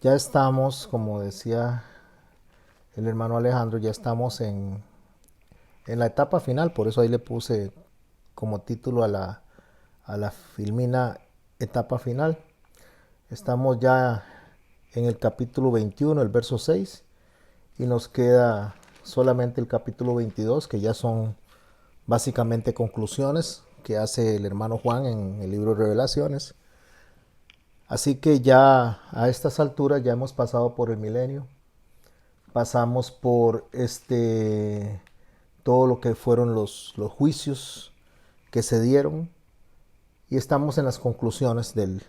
Ya estamos, como decía el hermano Alejandro, ya estamos en la etapa final, por eso ahí le puse como título a la filmina etapa final. Estamos ya en el capítulo 21, el verso 6, y nos queda solamente el capítulo 22, que ya son básicamente conclusiones que hace el hermano Juan en el libro de Revelaciones. Así que ya a estas alturas ya hemos pasado por el milenio, pasamos por todo lo que fueron los juicios que se dieron y estamos en las conclusiones del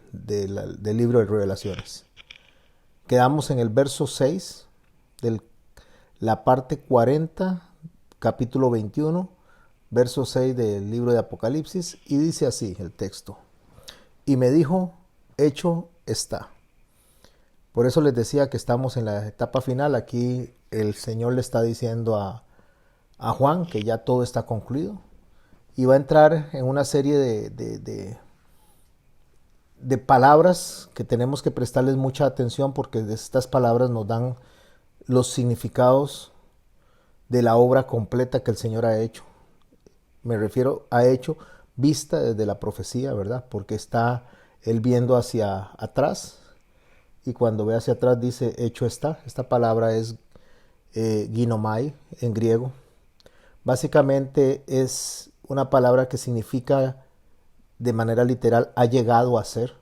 libro de Revelaciones. Quedamos en el verso 6 de la parte 40, capítulo 21, verso 6 del libro de Apocalipsis, y dice así el texto: y me dijo, hecho está. Por eso les decía que estamos en la etapa final. Aquí el Señor le está diciendo a Juan que ya todo está concluido y va a entrar en una serie de palabras que tenemos que prestarles mucha atención, porque estas palabras nos dan los significados de la obra completa que el Señor ha hecho. Me refiero a hecho vista desde la profecía, ¿verdad? Porque está él viendo hacia atrás, y cuando ve hacia atrás dice hecho está. Esta palabra es ginomai en griego. Básicamente es una palabra que significa de manera literal ha llegado a ser.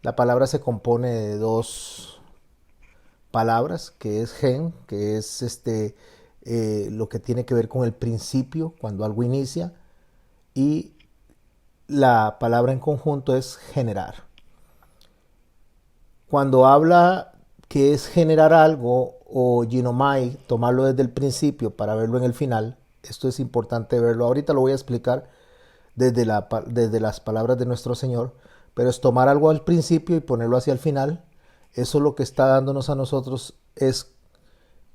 La palabra se compone de dos palabras, que es gen, que es lo que tiene que ver con el principio, cuando algo inicia, y la palabra en conjunto es generar. Cuando habla que es generar algo, o ginomai, tomarlo desde el principio para verlo en el final, esto es importante verlo. Ahorita lo voy a explicar desde las palabras de nuestro Señor, pero es tomar algo al principio y ponerlo hacia el final. Eso lo que está dándonos a nosotros es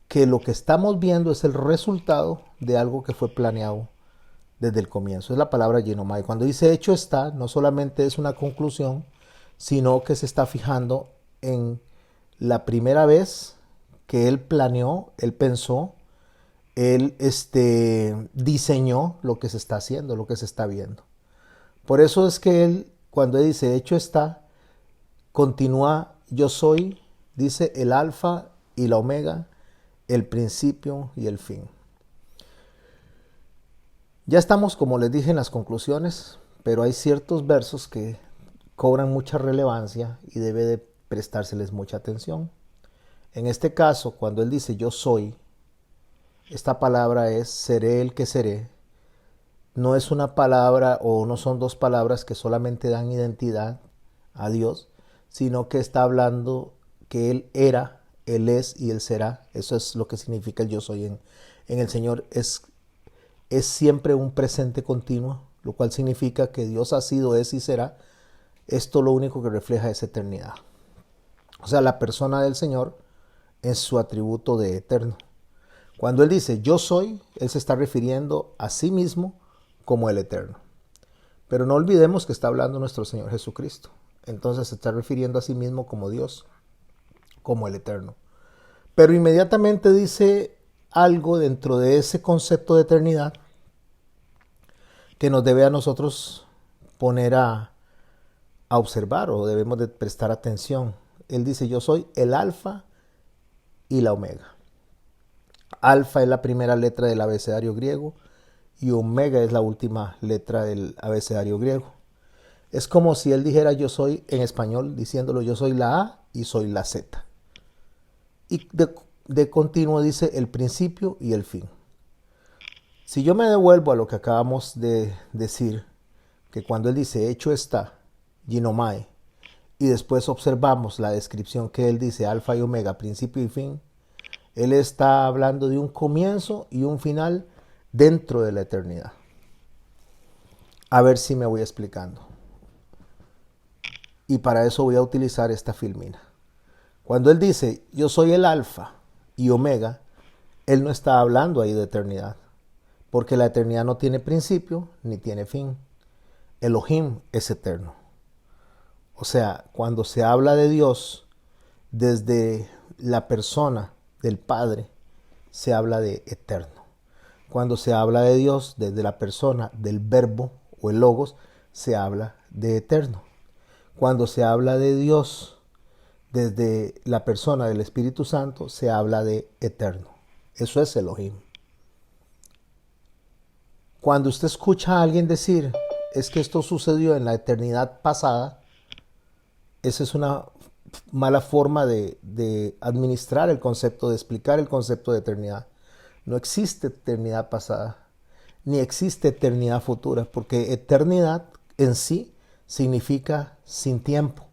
que lo que estamos viendo es el resultado de algo que fue planeado desde el comienzo. Es la palabra ginomai. Cuando dice hecho está, no solamente es una conclusión, sino que se está fijando en la primera vez que él planeó, él pensó, él diseñó lo que se está haciendo, lo que se está viendo. Por eso es que él, cuando él dice hecho está, continúa yo soy, dice el alfa y la omega, el principio y el fin. Ya estamos, como les dije, en las conclusiones, pero hay ciertos versos que cobran mucha relevancia y debe de prestárseles mucha atención. En este caso, cuando él dice yo soy, esta palabra es seré el que seré. No es una palabra, o no son dos palabras que solamente dan identidad a Dios, sino que está hablando que Él era, Él es y Él será. Eso es lo que significa el yo soy en el Señor. Es siempre un presente continuo, lo cual significa que Dios ha sido, es y será. Esto lo único que refleja es eternidad. O sea, la persona del Señor es su atributo de eterno. Cuando Él dice yo soy, Él se está refiriendo a sí mismo como el eterno. Pero no olvidemos que está hablando nuestro Señor Jesucristo. Entonces se está refiriendo a sí mismo como Dios, como el eterno. Pero inmediatamente dice algo dentro de ese concepto de eternidad que nos debe a nosotros poner a observar, o debemos de prestar atención. Él dice yo soy el alfa y la omega. Alfa es la primera letra del abecedario griego y omega es la última letra del abecedario griego. Es como si él dijera yo soy en español, diciéndolo yo soy la A y soy la Z. Y de continuo dice el principio y el fin. Si yo me devuelvo a lo que acabamos de decir, que cuando él dice hecho está, ginomai, y después observamos la descripción que él dice alfa y omega, principio y fin, él está hablando de un comienzo y un final dentro de la eternidad. A ver si me voy explicando. Y para eso voy a utilizar esta filmina. Cuando él dice yo soy el alfa y omega, él no está hablando ahí de eternidad, porque la eternidad no tiene principio ni tiene fin. Elohim es eterno. O sea, cuando se habla de Dios desde la persona del Padre se habla de eterno. Cuando se habla de Dios desde la persona del Verbo o el Logos, se habla de eterno. Cuando se habla de Dios desde la persona del Espíritu Santo, se habla de eterno. Eso es Elohim. Cuando usted escucha a alguien decir, es que esto sucedió en la eternidad pasada, esa es una mala forma de administrar el concepto, de explicar el concepto de eternidad. No existe eternidad pasada, ni existe eternidad futura, porque eternidad en sí significa sin tiempo.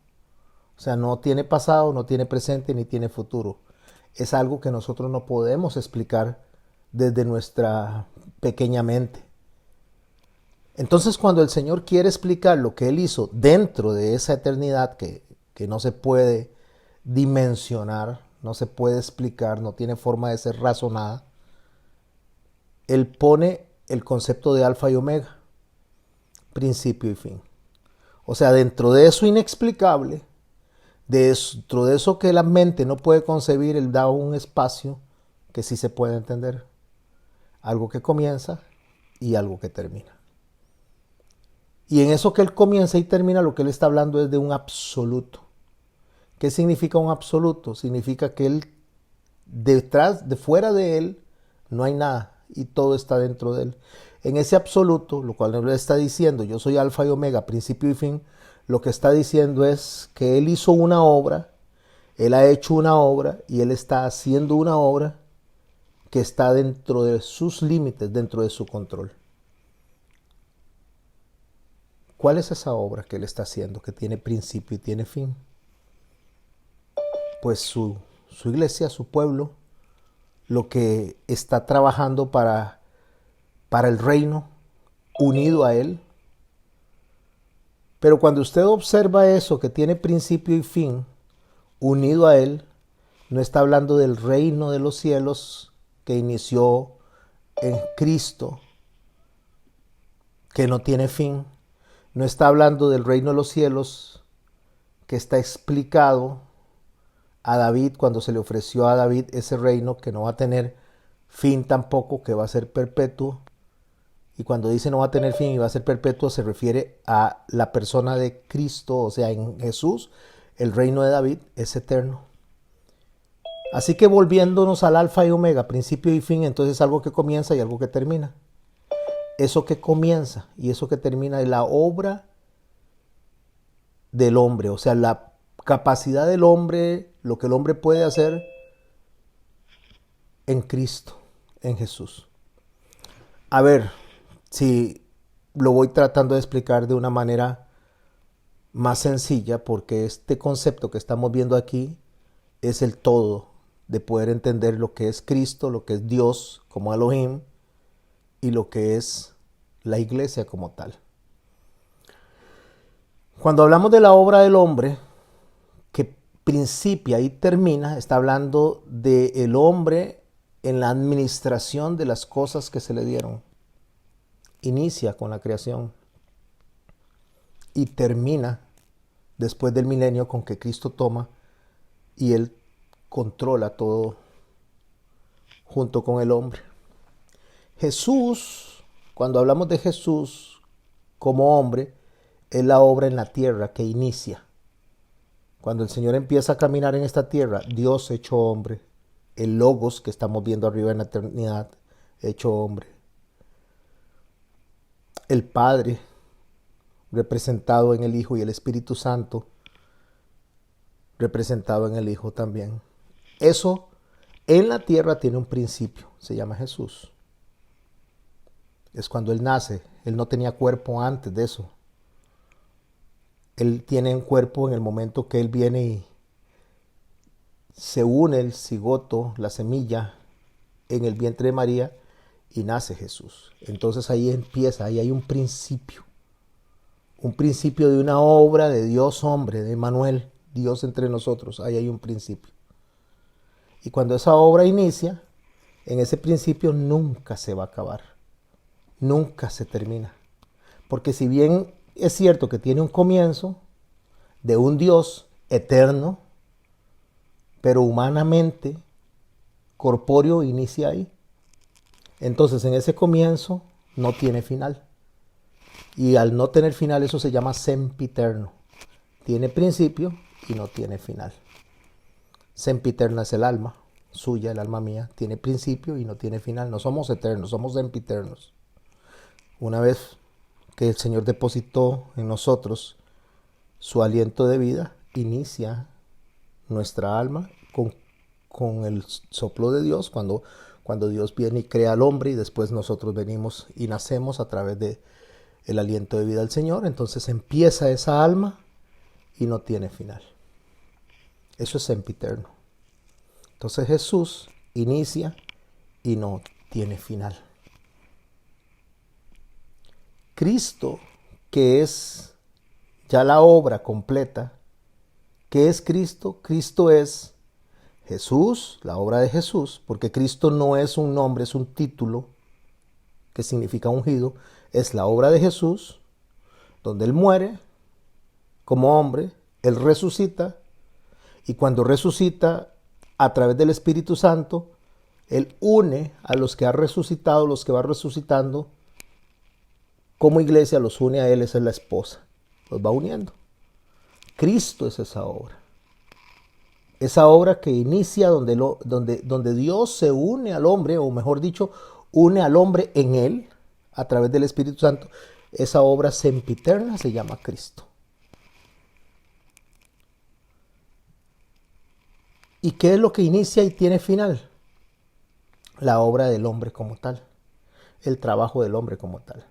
O sea, no tiene pasado, no tiene presente, ni tiene futuro. Es algo que nosotros no podemos explicar desde nuestra pequeña mente. Entonces, cuando el Señor quiere explicar lo que Él hizo dentro de esa eternidad que no se puede dimensionar, no se puede explicar, no tiene forma de ser razonada, Él pone el concepto de alfa y omega, principio y fin. O sea, dentro de eso inexplicable, dentro de eso que la mente no puede concebir, Él da un espacio que sí se puede entender. Algo que comienza y algo que termina. Y en eso que Él comienza y termina, lo que Él está hablando es de un absoluto. ¿Qué significa un absoluto? Significa que Él, detrás, de fuera de Él, no hay nada y todo está dentro de Él. En ese absoluto, lo cual Él está diciendo, yo soy alfa y omega, principio y fin, lo que está diciendo es que Él hizo una obra, Él ha hecho una obra y Él está haciendo una obra que está dentro de sus límites, dentro de su control. ¿Cuál es esa obra que Él está haciendo, que tiene principio y tiene fin? Pues su iglesia, su pueblo, lo que está trabajando para el reino, unido a Él. Pero cuando usted observa eso, que tiene principio y fin, unido a Él, no está hablando del reino de los cielos que inició en Cristo, que no tiene fin. No está hablando del reino de los cielos que está explicado a David cuando se le ofreció a David ese reino que no va a tener fin tampoco, que va a ser perpetuo. Y cuando dice no va a tener fin y va a ser perpetuo, se refiere a la persona de Cristo, o sea, en Jesús, el reino de David es eterno. Así que volviéndonos al alfa y omega, principio y fin, entonces algo que comienza y algo que termina. Eso que comienza y eso que termina es la obra del hombre, o sea, la capacidad del hombre, lo que el hombre puede hacer en Cristo, en Jesús. A ver, si lo voy tratando de explicar de una manera más sencilla, porque este concepto que estamos viendo aquí es el todo de poder entender lo que es Cristo, lo que es Dios como Elohim y lo que es la iglesia como tal. Cuando hablamos de la obra del hombre, que principia y termina, está hablando del hombre en la administración de las cosas que se le dieron. Inicia con la creación y termina después del milenio con que Cristo toma y Él controla todo junto con el hombre. Jesús, cuando hablamos de Jesús como hombre, es la obra en la tierra que inicia. Cuando el Señor empieza a caminar en esta tierra, Dios hecho hombre, el Logos que estamos viendo arriba en la eternidad, hecho hombre. El Padre, representado en el Hijo, y el Espíritu Santo, representado en el Hijo también. Eso en la tierra tiene un principio, se llama Jesús. Es cuando Él nace, Él no tenía cuerpo antes de eso. Él tiene un cuerpo en el momento que Él viene y se une el cigoto, la semilla, en el vientre de María y nace Jesús. Entonces ahí empieza, ahí hay un principio de una obra de Dios hombre, de Emmanuel, Dios entre nosotros, ahí hay un principio. Y cuando esa obra inicia, en ese principio nunca se va a acabar, nunca se termina. Porque si bien es cierto que tiene un comienzo de un Dios eterno, pero humanamente, corpóreo, inicia ahí. Entonces, en ese comienzo no tiene final. Y al no tener final, eso se llama sempiterno. Tiene principio y no tiene final. Sempiterna es el alma suya, el alma mía. Tiene principio y no tiene final. No somos eternos, somos sempiternos. Una vez que el Señor depositó en nosotros su aliento de vida, inicia nuestra alma con el soplo de Dios, cuando Dios viene y crea al hombre y después nosotros venimos y nacemos a través de el aliento de vida del Señor. Entonces empieza esa alma y no tiene final. Eso es sempiterno. Entonces Jesús inicia y no tiene final. Cristo, que es ya la obra completa, ¿qué es Cristo? Cristo es Jesús, la obra de Jesús, porque Cristo no es un nombre, es un título que significa ungido, es la obra de Jesús, donde Él muere como hombre, Él resucita, y cuando resucita a través del Espíritu Santo, Él une a los que ha resucitado, los que va resucitando, como iglesia los une a Él, esa es la esposa, los va uniendo. Cristo es esa obra. Esa obra que inicia donde Dios se une al hombre, o mejor dicho, une al hombre en Él, a través del Espíritu Santo. Esa obra sempiterna se llama Cristo. ¿Y qué es lo que inicia y tiene final? La obra del hombre como tal, el trabajo del hombre como tal,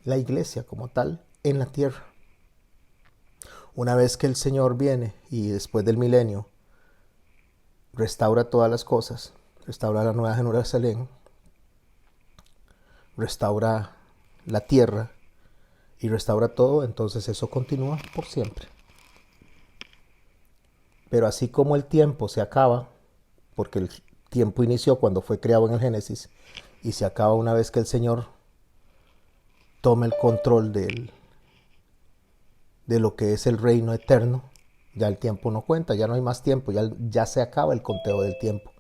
la iglesia como tal en la tierra. Una vez que el Señor viene y después del milenio restaura todas las cosas, restaura la nueva Jerusalén, restaura la tierra y restaura todo, entonces eso continúa por siempre. Pero así como el tiempo se acaba, porque el tiempo inició cuando fue creado en el Génesis y se acaba una vez que el Señor toma el control de lo que es el reino eterno, ya el tiempo no cuenta, ya no hay más tiempo, ya se acaba el conteo del tiempo.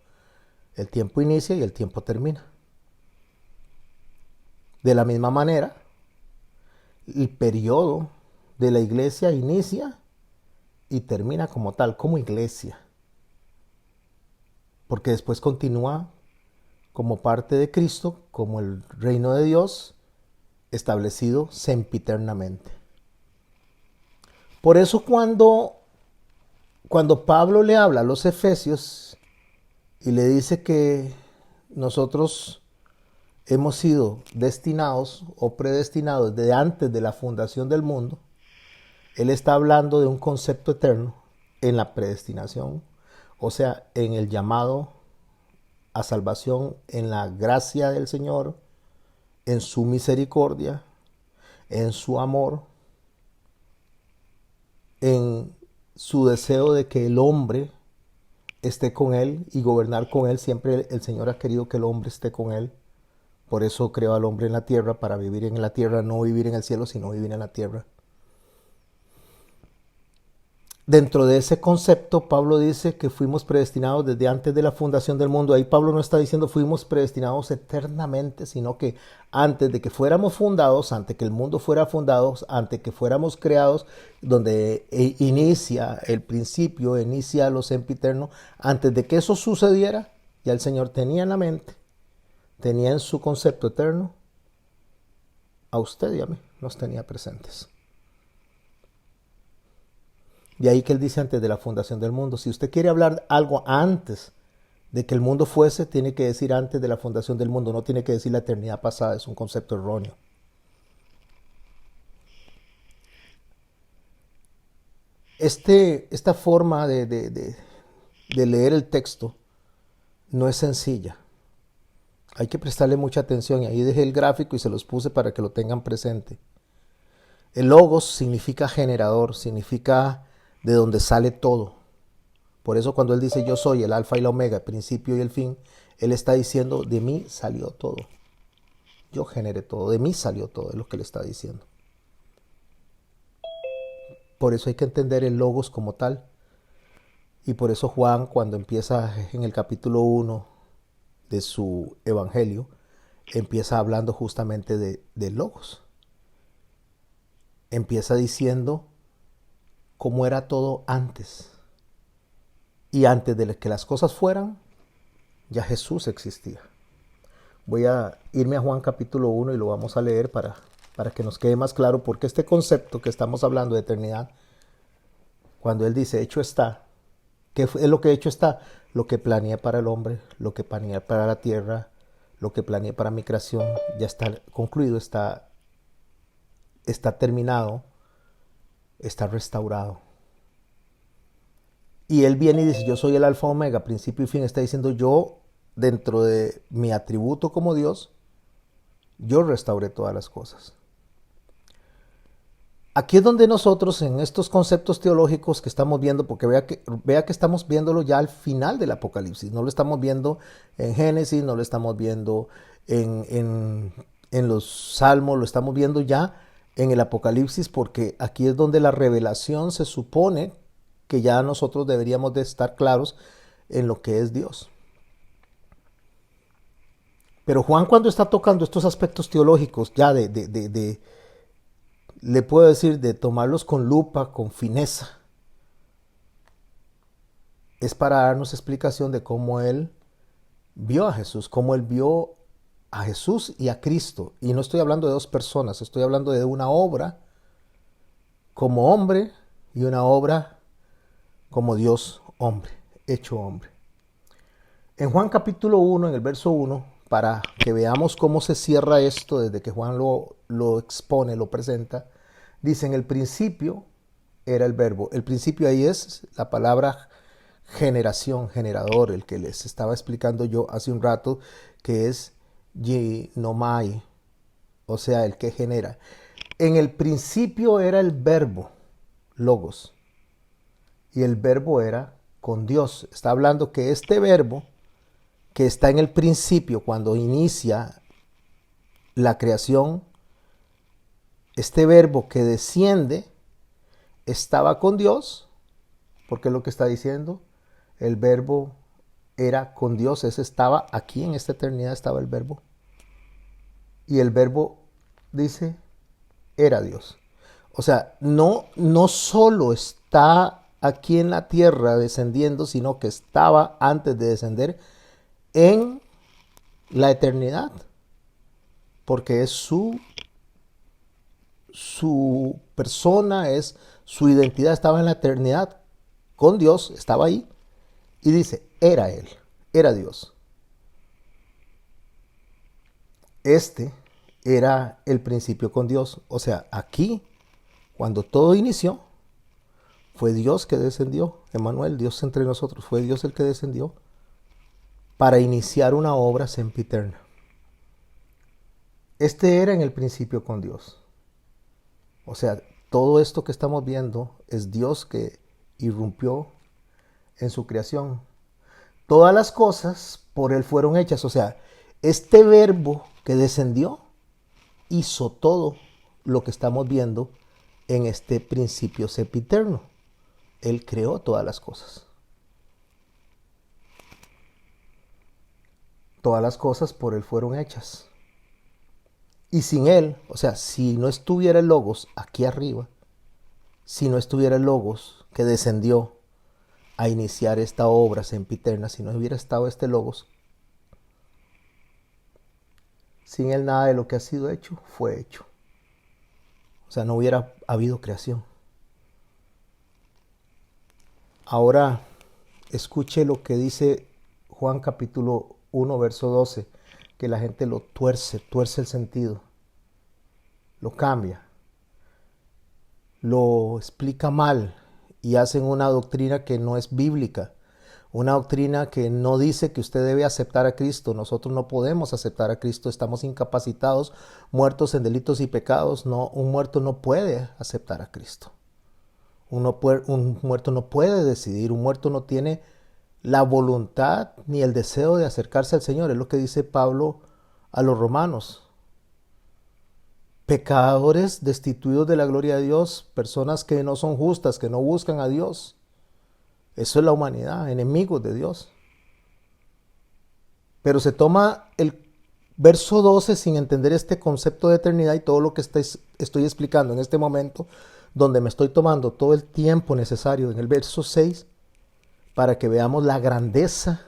El tiempo inicia y el tiempo termina. De la misma manera, el periodo de la iglesia inicia y termina como tal, como iglesia. Porque después continúa como parte de Cristo, como el reino de Dios, establecido sempiternamente. Por eso cuando Pablo le habla a los efesios y le dice que nosotros hemos sido destinados o predestinados desde antes de la fundación del mundo, él está hablando de un concepto eterno en la predestinación, o sea, en el llamado a salvación, en la gracia del Señor, en su misericordia, en su amor, en su deseo de que el hombre esté con él y gobernar con él. Siempre el Señor ha querido que el hombre esté con él. Por eso creó al hombre en la tierra, para vivir en la tierra, no vivir en el cielo, sino vivir en la tierra. Dentro de ese concepto, Pablo dice que fuimos predestinados desde antes de la fundación del mundo. Ahí Pablo no está diciendo fuimos predestinados eternamente, sino que antes de que fuéramos fundados, antes que el mundo fuera fundado, antes que fuéramos creados, donde inicia el principio, inicia lo sempiterno, antes de que eso sucediera, ya el Señor tenía en la mente, tenía en su concepto eterno, a usted y a mí, nos tenía presentes. De ahí que él dice antes de la fundación del mundo. Si usted quiere hablar algo antes de que el mundo fuese, tiene que decir antes de la fundación del mundo. No tiene que decir la eternidad pasada. Es un concepto erróneo. Esta forma de leer el texto no es sencilla. Hay que prestarle mucha atención. Y ahí dejé el gráfico y se los puse para que lo tengan presente. El logos significa generador, significa de donde sale todo. Por eso cuando él dice yo soy el alfa y la omega, el principio y el fin, él está diciendo de mí salió todo. Yo generé todo, de mí salió todo, es lo que él está diciendo. Por eso hay que entender el logos como tal. Y por eso Juan, cuando empieza en el capítulo 1 de su evangelio, empieza hablando justamente de Logos. Empieza diciendo cómo era todo antes. Y antes de que las cosas fueran, ya Jesús existía. Voy a irme a Juan capítulo 1 y lo vamos a leer para que nos quede más claro, porque este concepto que estamos hablando de eternidad, cuando Él dice hecho está, ¿qué es lo que hecho está? Lo que planeé para el hombre, lo que planeé para la tierra, lo que planeé para mi creación, ya está concluido, está terminado, está restaurado. Y Él viene y dice, yo soy el alfa omega, principio y fin. Está diciendo, yo, dentro de mi atributo como Dios, yo restauré todas las cosas. Aquí es donde nosotros, en estos conceptos teológicos que estamos viendo, porque vea que estamos viéndolo ya al final del Apocalipsis, no lo estamos viendo en Génesis, no lo estamos viendo en los Salmos, lo estamos viendo ya en el Apocalipsis, porque aquí es donde la revelación se supone que ya nosotros deberíamos de estar claros en lo que es Dios. Pero Juan, cuando está tocando estos aspectos teológicos ya le puedo decir, de tomarlos con lupa, con fineza, es para darnos explicación de cómo Él vio a Jesús, cómo Él vio a Jesús y a Cristo. Y no estoy hablando de dos personas, estoy hablando de una obra como hombre y una obra como Dios hombre, hecho hombre. En Juan capítulo 1, en el verso 1, para que veamos cómo se cierra esto desde que Juan lo expone, lo presenta, dice, en el principio era el verbo. El principio ahí es la palabra generación, generador, el que les estaba explicando yo hace un rato, que es ginomai, o sea, el que genera. En el principio era el verbo, logos, y el verbo era con Dios. Está hablando que este verbo, que está en el principio, cuando inicia la creación, este verbo que desciende, estaba con Dios, porque es lo que está diciendo, el verbo era con Dios, ese estaba aquí en esta eternidad, estaba el verbo. Y el verbo dice, era Dios. O sea, no solo está aquí en la tierra descendiendo, sino que estaba antes de descender en la eternidad, porque es su persona, es su identidad, estaba en la eternidad con Dios, estaba ahí, y dice, era Él, era Dios. Este era el principio con Dios, o sea, aquí, cuando todo inició, fue Dios que descendió, Emmanuel, Dios entre nosotros, fue Dios el que descendió para iniciar una obra sempiterna. Este era en el principio con Dios. O sea, todo esto que estamos viendo es Dios que irrumpió en su creación. Todas las cosas por Él fueron hechas. O sea, este verbo que descendió hizo todo lo que estamos viendo en este principio sempiterno. Él creó todas las cosas. Todas las cosas por Él fueron hechas. Y sin Él, o sea, si no estuviera el Logos aquí arriba, si no estuviera el Logos que descendió a iniciar esta obra sempiterna, si no hubiera estado este Logos, sin Él nada de lo que ha sido hecho fue hecho. O sea, no hubiera habido creación. Ahora escuche lo que dice Juan capítulo 1, verso 12, que la gente lo tuerce el sentido, lo cambia, lo explica mal y hacen una doctrina que no es bíblica, una doctrina que no dice que usted debe aceptar a Cristo. Nosotros no podemos aceptar a Cristo, estamos incapacitados, muertos en delitos y pecados. No, un muerto no puede aceptar a Cristo. Un muerto no puede decidir, un muerto no tiene la voluntad ni el deseo de acercarse al Señor. Es lo que dice Pablo a los romanos. Pecadores destituidos de la gloria de Dios, personas que no son justas, que no buscan a Dios, Eso es la humanidad, enemigos de Dios. Pero se toma el verso 12 sin entender este concepto de eternidad y todo lo que estoy explicando en este momento, donde me estoy tomando todo el tiempo necesario en el verso 6 para que veamos la grandeza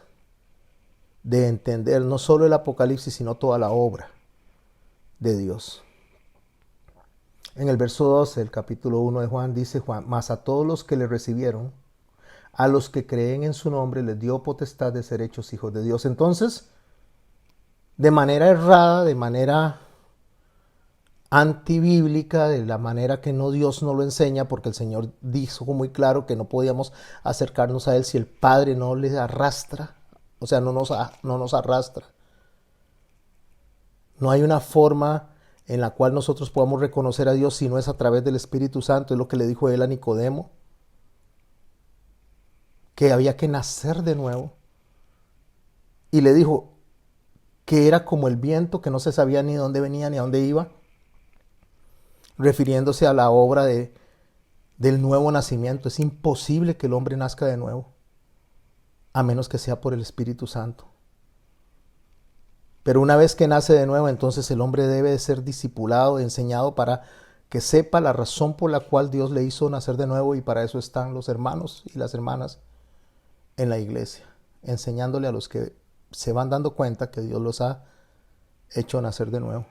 de entender no solo el Apocalipsis, sino toda la obra de Dios. En el verso 12 del capítulo 1 de Juan dice Juan, mas a todos los que le recibieron, a los que creen en su nombre, les dio potestad de ser hechos hijos de Dios. Entonces, de manera errada, de manera antibíblica, de la manera que no Dios no lo enseña, porque el Señor dijo muy claro que no podíamos acercarnos a Él si el Padre no le arrastra, o sea, no nos arrastra. No hay una forma en la cual nosotros podamos reconocer a Dios si no es a través del Espíritu Santo. Es lo que le dijo él a Nicodemo, que había que nacer de nuevo. Y le dijo que era como el viento, que no se sabía ni dónde venía ni a dónde iba, refiriéndose a la obra del nuevo nacimiento. Es imposible que el hombre nazca de nuevo, a menos que sea por el Espíritu Santo. Pero una vez que nace de nuevo, entonces el hombre debe de ser discipulado, enseñado para que sepa la razón por la cual Dios le hizo nacer de nuevo, y para eso están los hermanos y las hermanas en la iglesia, enseñándole a los que se van dando cuenta que Dios los ha hecho nacer de nuevo.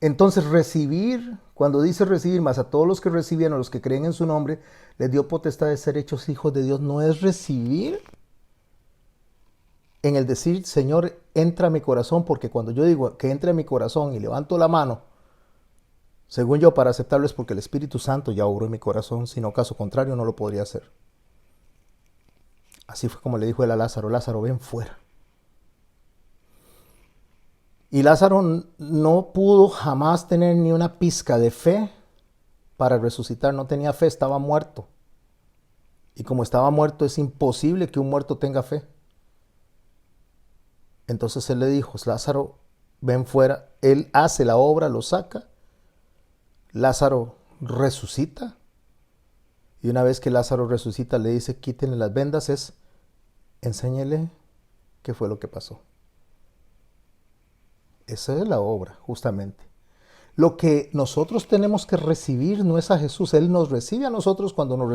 Entonces recibir, cuando dice recibir, más a todos los que recibieron, a los que creen en su nombre, les dio potestad de ser hechos hijos de Dios, no es recibir en el decir, Señor, entra a mi corazón, porque cuando yo digo que entre a mi corazón y levanto la mano, según yo, para aceptarlo es porque el Espíritu Santo ya obró en mi corazón, sino caso contrario no lo podría hacer. Así fue como le dijo él a Lázaro, Lázaro, ven fuera. Y Lázaro no pudo jamás tener ni una pizca de fe para resucitar, no tenía fe, estaba muerto. Y como estaba muerto, es imposible que un muerto tenga fe. Entonces él le dijo, Lázaro, ven fuera. Él hace la obra, lo saca. Lázaro resucita. Y una vez que Lázaro resucita, le dice, quítenle las vendas, enséñele qué fue lo que pasó. Esa es la obra, justamente. Lo que nosotros tenemos que recibir no es a Jesús. Él nos recibe a nosotros cuando nos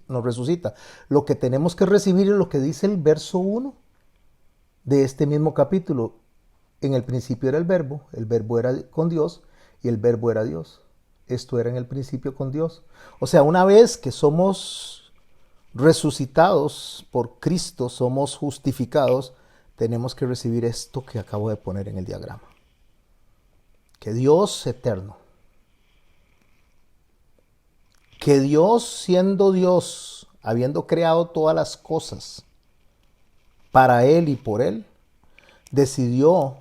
resucita. Lo que tenemos que recibir es lo que dice el verso 1 de este mismo capítulo. En el principio era el verbo era con Dios y el verbo era Dios. Esto era en el principio con Dios. O sea, una vez que somos resucitados por Cristo, somos justificados, tenemos que recibir esto que acabo de poner en el diagrama. Que Dios eterno, que Dios siendo Dios, habiendo creado todas las cosas para Él y por Él, decidió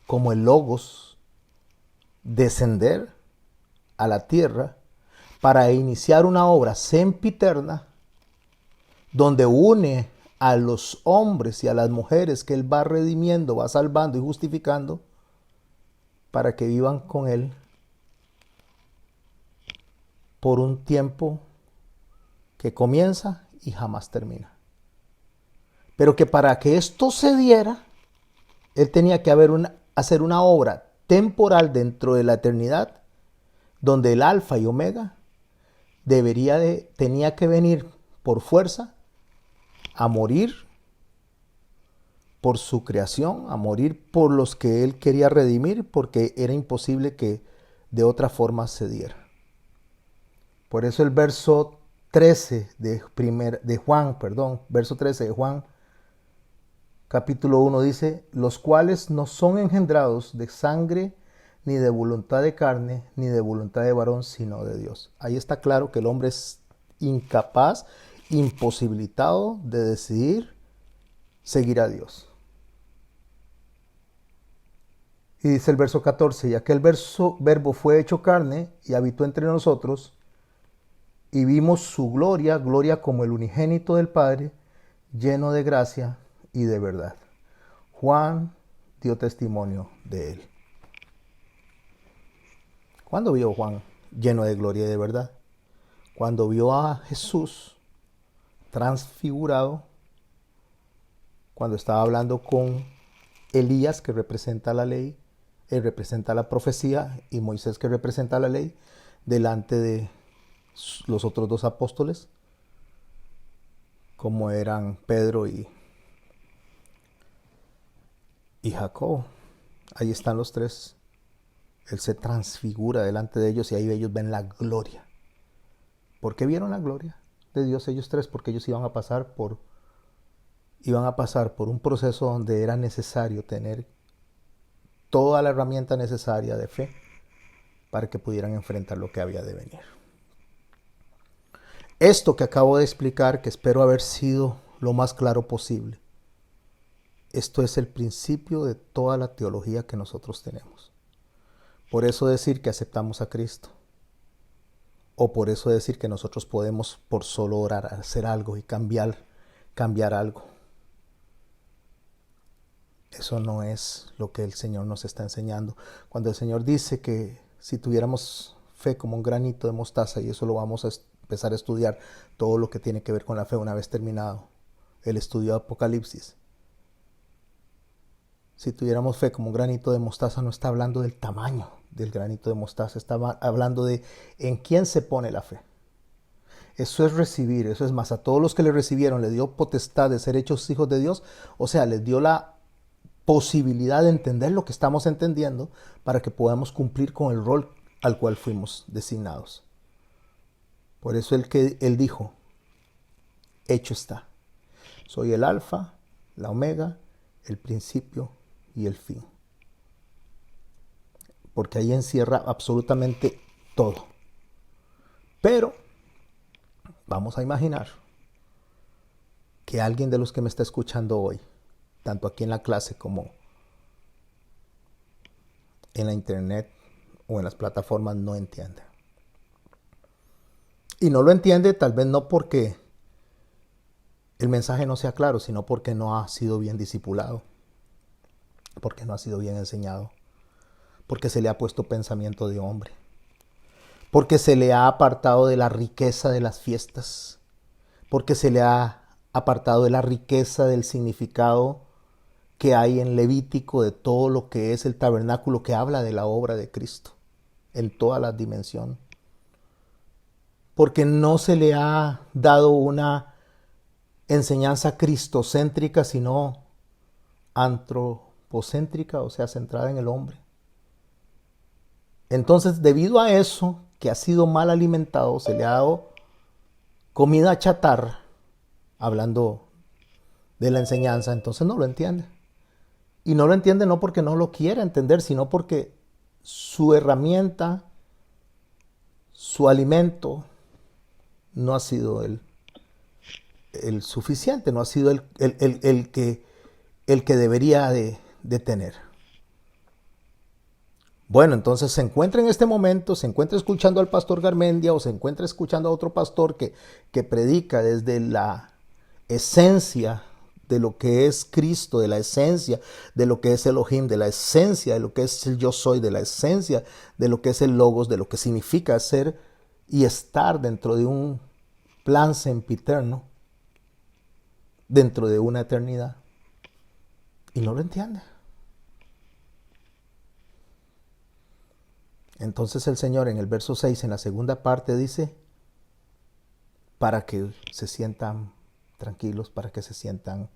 como el Logos descender a la tierra para iniciar una obra sempiterna donde une a los hombres y a las mujeres que Él va redimiendo, va salvando y justificando para que vivan con Él por un tiempo que comienza y jamás termina. Pero que para que esto se diera, Él tenía que hacer una obra temporal dentro de la eternidad, donde el alfa y omega tenía que venir por fuerza a morir por su creación, a morir por los que Él quería redimir, porque era imposible que de otra forma se diera. Por eso el verso 13 de Juan, verso 13 de Juan, capítulo 1 dice, los cuales no son engendrados de sangre, ni de voluntad de carne, ni de voluntad de varón, sino de Dios. Ahí está claro que el hombre es incapaz, imposibilitado de decidir seguir a Dios. Y dice el verso 14, y aquel verbo fue hecho carne y habitó entre nosotros, y vimos su gloria, gloria como el unigénito del Padre, lleno de gracia y de verdad. Juan dio testimonio de él. ¿Cuándo vio Juan lleno de gloria y de verdad? Cuando vio a Jesús transfigurado cuando estaba hablando con Elías, que representa la ley, él representa la profecía, y Moisés, que representa la ley, delante de los otros dos apóstoles, como eran Pedro y Jacob. Ahí están los tres. Él se transfigura delante de ellos y ahí ellos ven la gloria. ¿Por qué vieron la gloria de Dios ellos tres? Porque ellos iban a pasar por un proceso donde era necesario tener toda la herramienta necesaria de fe para que pudieran enfrentar lo que había de venir. Esto que acabo de explicar, que espero haber sido lo más claro posible, esto es el principio de toda la teología que nosotros tenemos. Por eso decir que aceptamos a Cristo, o por eso decir que nosotros podemos por solo orar hacer algo y cambiar algo. Eso no es lo que el Señor nos está enseñando. Cuando el Señor dice que si tuviéramos fe como un granito de mostaza, y eso lo vamos a empezar a estudiar, todo lo que tiene que ver con la fe una vez terminado el estudio de Apocalipsis. Si tuviéramos fe como un granito de mostaza, no está hablando del tamaño del granito de mostaza, está hablando de en quién se pone la fe. Eso es recibir, eso es más. A todos los que le recibieron le dio potestad de ser hechos hijos de Dios, o sea, les dio la posibilidad de entender lo que estamos entendiendo para que podamos cumplir con el rol al cual fuimos designados. Por eso él dijo, hecho está. Soy el alfa, la omega, el principio y el fin. Porque ahí encierra absolutamente todo. Pero vamos a imaginar que alguien de los que me está escuchando hoy, tanto aquí en la clase como en la internet o en las plataformas, no entiende. Y no lo entiende tal vez no porque el mensaje no sea claro, sino porque no ha sido bien discipulado, porque no ha sido bien enseñado, porque se le ha puesto pensamiento de hombre, porque se le ha apartado de la riqueza de las fiestas, porque se le ha apartado de la riqueza del significado que hay en Levítico de todo lo que es el tabernáculo, que habla de la obra de Cristo en todas las dimensiones. Porque no se le ha dado una enseñanza cristocéntrica, sino antropocéntrica, o sea, centrada en el hombre. Entonces, debido a eso, que ha sido mal alimentado, se le ha dado comida chatarra, hablando de la enseñanza, entonces no lo entiende. Y no lo entiende no porque no lo quiera entender, sino porque su herramienta, su alimento, no ha sido el suficiente, no ha sido el que debería de tener. Bueno, entonces se encuentra en este momento, se encuentra escuchando al pastor Garmendia o se encuentra escuchando a otro pastor que predica desde la esencia de lo que es Cristo, de la esencia de lo que es Elohim, de la esencia de lo que es el yo soy, de la esencia de lo que es el logos, de lo que significa ser y estar dentro de un plan sempiterno, dentro de una eternidad. Y no lo entiende. Entonces el Señor en el verso 6, en la segunda parte, dice, para que se sientan tranquilos, para que se sientan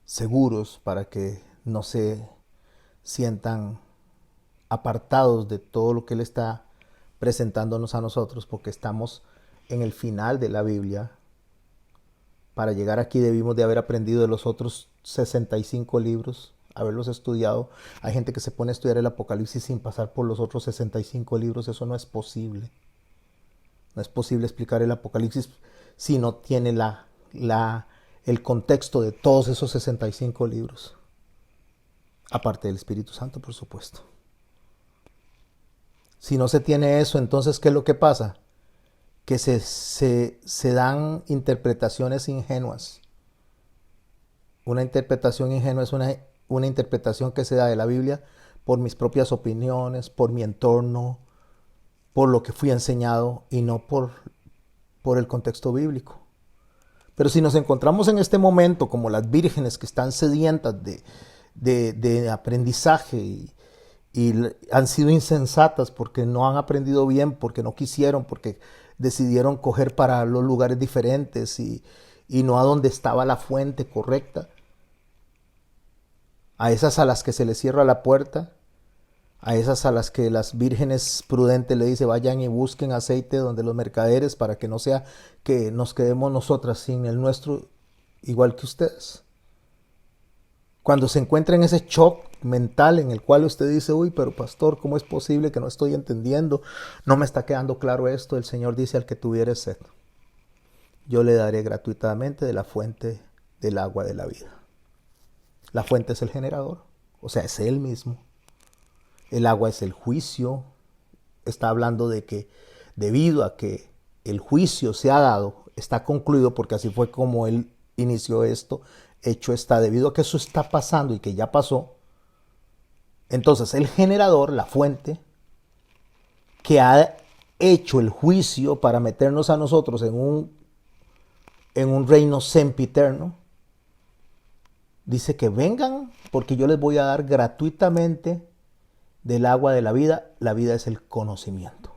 seguros, para que no se sientan apartados de todo lo que Él está presentándonos a nosotros, porque estamos en el final de la Biblia. Para llegar aquí debimos de haber aprendido de los otros 65 libros, haberlos estudiado. Hay gente que se pone a estudiar el Apocalipsis sin pasar por los otros 65 libros. Eso no es posible. No es posible explicar el Apocalipsis si no tiene el contexto de todos esos 65 libros. Aparte del Espíritu Santo, por supuesto. Si no se tiene eso, entonces, ¿qué es lo que pasa? Que se dan interpretaciones ingenuas. Una interpretación ingenua es una interpretación que se da de la Biblia por mis propias opiniones, por mi entorno, por lo que fui enseñado y no por el contexto bíblico. Pero si nos encontramos en este momento como las vírgenes que están sedientas de aprendizaje y han sido insensatas porque no han aprendido bien, porque no quisieron, porque decidieron coger para los lugares diferentes y no a donde estaba la fuente correcta, a esas a las que se les cierra la puerta, a esas a las que las vírgenes prudentes le dice vayan y busquen aceite donde los mercaderes para que no sea que nos quedemos nosotras sin el nuestro igual que ustedes. Cuando se encuentra en ese shock mental en el cual usted dice, uy, pero pastor, ¿cómo es posible que no estoy entendiendo? No me está quedando claro esto. El Señor dice al que tuviere sed, yo le daré gratuitamente de la fuente del agua de la vida. La fuente es el generador, o sea, es Él mismo. El agua es el juicio. Está hablando de que debido a que el juicio se ha dado, está concluido, porque así fue como Él inició esto, hecho está, debido a que eso está pasando y que ya pasó, entonces el generador, la fuente, que ha hecho el juicio para meternos a nosotros en un reino sempiterno, dice que vengan porque yo les voy a dar gratuitamente del agua de la vida. La vida es el conocimiento.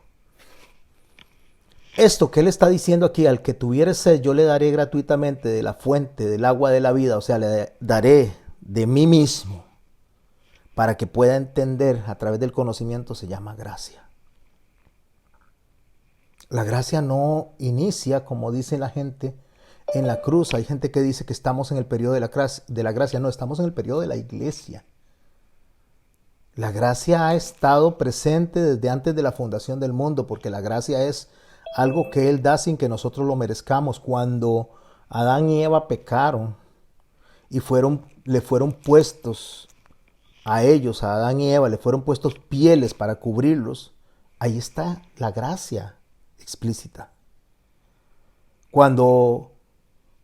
Esto que él está diciendo aquí, al que tuviere sed, yo le daré gratuitamente de la fuente del agua de la vida, o sea, le daré de mí mismo para que pueda entender a través del conocimiento, se llama gracia. La gracia no inicia, como dice la gente, en la cruz. Hay gente que dice que estamos en el periodo de la gracia. No, estamos en el periodo de la iglesia. La gracia ha estado presente desde antes de la fundación del mundo, porque la gracia es algo que Él da sin que nosotros lo merezcamos. Cuando Adán y Eva pecaron y le fueron puestos a ellos, a Adán y Eva, le fueron puestos pieles para cubrirlos, ahí está la gracia explícita. Cuando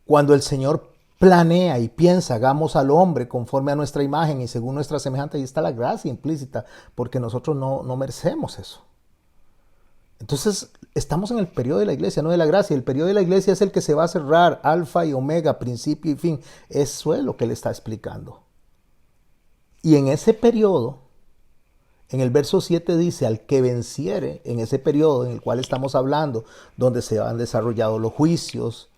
el Señor planea y piensa, hagamos al hombre conforme a nuestra imagen y según nuestra semejanza, ahí está la gracia implícita, porque nosotros no merecemos eso. Entonces, estamos en el periodo de la iglesia, no de la gracia. El periodo de la iglesia es el que se va a cerrar, alfa y omega, principio y fin. Eso es lo que él está explicando. Y en ese periodo, en el verso 7 dice, al que venciere, en ese periodo en el cual estamos hablando, donde se han desarrollado los juicios,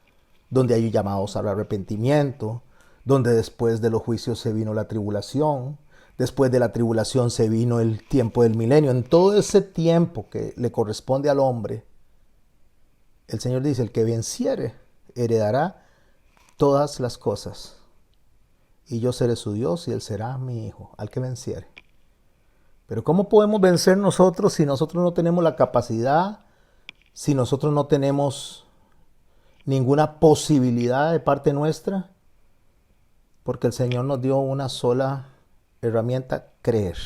donde hay llamados al arrepentimiento, donde después de los juicios se vino la tribulación, después de la tribulación se vino el tiempo del milenio. En todo ese tiempo que le corresponde al hombre, el Señor dice, el que venciere heredará todas las cosas. Y yo seré su Dios y él será mi hijo, al que venciere. Pero ¿cómo podemos vencer nosotros si nosotros no tenemos la capacidad, si nosotros no tenemos ninguna posibilidad de parte nuestra? Porque el Señor nos dio una sola herramienta, creer.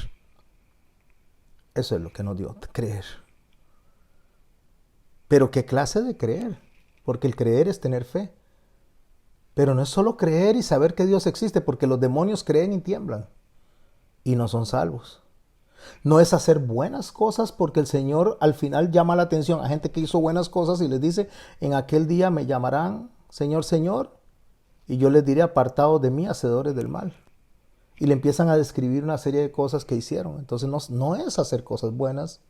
Eso es lo que nos dio, creer. Pero ¿qué clase de creer? Porque el creer es tener fe. Pero no es solo creer y saber que Dios existe, porque los demonios creen y tiemblan y no son salvos. No es hacer buenas cosas, porque el Señor al final llama la atención a gente que hizo buenas cosas y les dice, en aquel día me llamarán Señor, Señor, y yo les diré, apartados de mí, hacedores del mal. Y le empiezan a describir una serie de cosas que hicieron. Entonces no es hacer cosas buenas,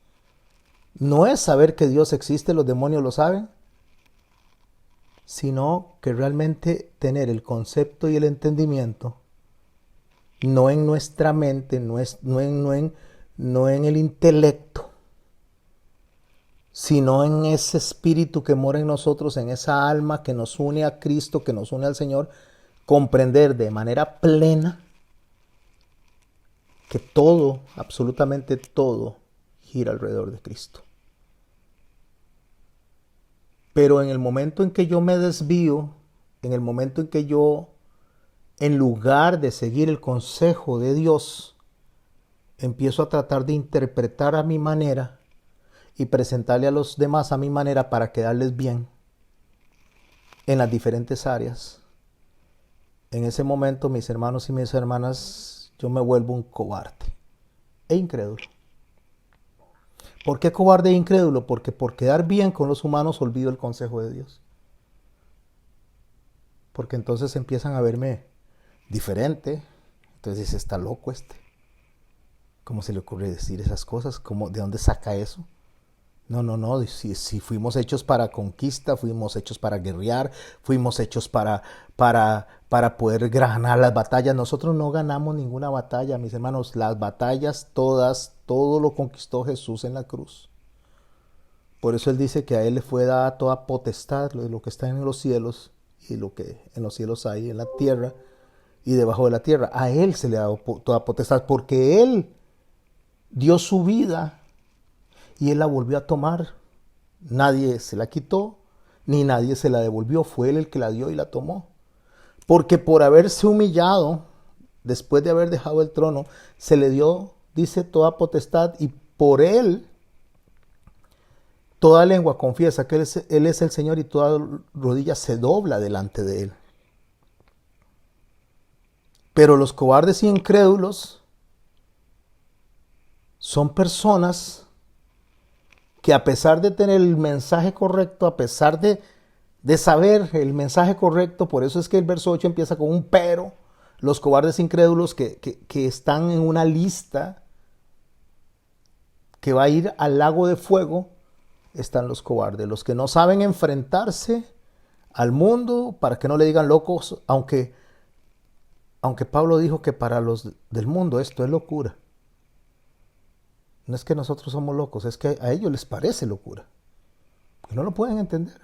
no es saber que Dios existe, los demonios lo saben, sino que realmente tener el concepto y el entendimiento, no en nuestra mente, no en el intelecto, sino en ese espíritu que mora en nosotros, en esa alma que nos une a Cristo, que nos une al Señor, comprender de manera plena que todo, absolutamente todo, gira alrededor de Cristo. Pero en el momento en que yo me desvío, en el momento en que yo, en lugar de seguir el consejo de Dios, empiezo a tratar de interpretar a mi manera y presentarle a los demás a mi manera para quedarles bien en las diferentes áreas, en ese momento, mis hermanos y mis hermanas, yo me vuelvo un cobarde e incrédulo. ¿Por qué cobarde e incrédulo? Porque por quedar bien con los humanos olvido el consejo de Dios. porque entonces empiezan a verme diferente. Entonces dice, está loco este. ¿Cómo se le ocurre decir esas cosas? ¿De dónde saca eso? No, no, no. Si fuimos hechos para conquista, fuimos hechos para guerrear, fuimos hechos para poder ganar las batallas. Nosotros no ganamos ninguna batalla, mis hermanos. Las batallas todas, todo lo conquistó Jesús en la cruz. Por eso Él dice que a Él le fue dada toda potestad, lo que está en los cielos y lo que en los cielos hay, en la tierra y debajo de la tierra. A Él se le ha dado toda potestad porque Él dio su vida y Él la volvió a tomar. Nadie se la quitó, ni nadie se la devolvió. Fue Él el que la dio y la tomó. Porque por haberse humillado, después de haber dejado el trono, se le dio, dice, toda potestad, y por Él toda lengua confiesa que Él es el Señor y toda rodilla se dobla delante de Él. Pero los cobardes y incrédulos son personas que, a pesar de tener el mensaje correcto, a pesar de saber el mensaje correcto, por eso es que el verso 8 empieza con un pero, los cobardes e incrédulos que están en una lista que va a ir al lago de fuego, están los cobardes, los que no saben enfrentarse al mundo para que no le digan locos, aunque Pablo dijo que para los del mundo esto es locura. No es que nosotros somos locos, es que a ellos les parece locura, porque no lo pueden entender.